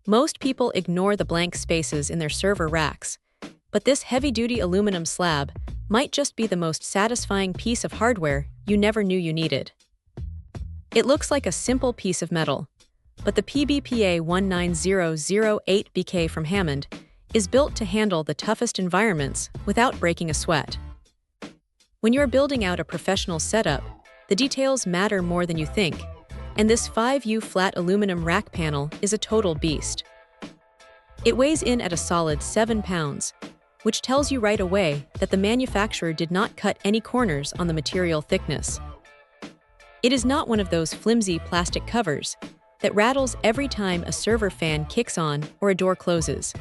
Most people ignore the blank spaces in their server racks, but this heavy-duty aluminum slab might just be the most satisfying piece of hardware you never knew you needed. It looks like a simple piece of metal, but the PBPA19008BK from Hammond is built to handle the toughest environments without breaking a sweat. When you're building out a professional setup, the details matter more than you think, and this 5U flat aluminum rack panel is a total beast. It weighs in at a solid 7 pounds, which tells you right away that the manufacturer did not cut any corners on the material thickness. It is not one of those flimsy plastic covers that rattles every time a server fan kicks on or a door closes.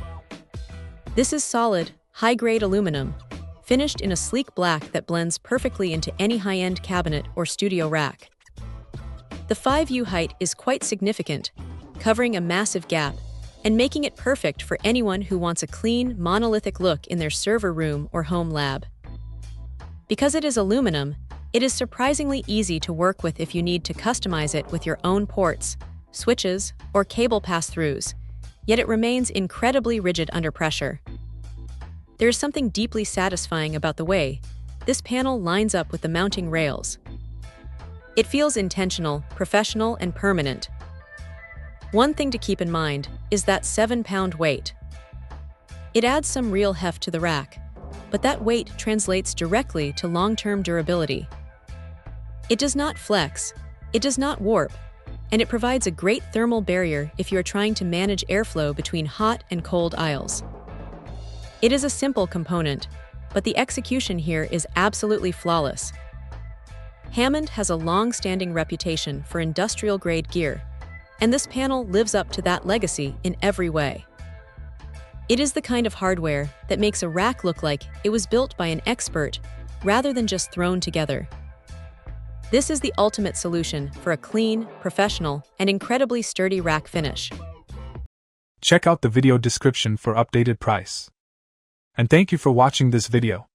This is solid, high-grade aluminum, finished in a sleek black that blends perfectly into any high-end cabinet or studio rack. The 5U height is quite significant, covering a massive gap and making it perfect for anyone who wants a clean, monolithic look in their server room or home lab. Because it is aluminum, it is surprisingly easy to work with if you need to customize it with your own ports, switches, or cable pass-throughs, yet it remains incredibly rigid under pressure. There is something deeply satisfying about the way this panel lines up with the mounting rails. It feels intentional, professional, and permanent. One thing to keep in mind is that 7-pound weight. It adds some real heft to the rack, but that weight translates directly to long-term durability. It does not flex, it does not warp, and it provides a great thermal barrier if you are trying to manage airflow between hot and cold aisles. It is a simple component, but the execution here is absolutely flawless. Hammond has a long-standing reputation for industrial-grade gear, and this panel lives up to that legacy in every way. It is the kind of hardware that makes a rack look like it was built by an expert rather than just thrown together. This is the ultimate solution for a clean, professional, and incredibly sturdy rack finish. Check out the video description for updated price. And thank you for watching this video.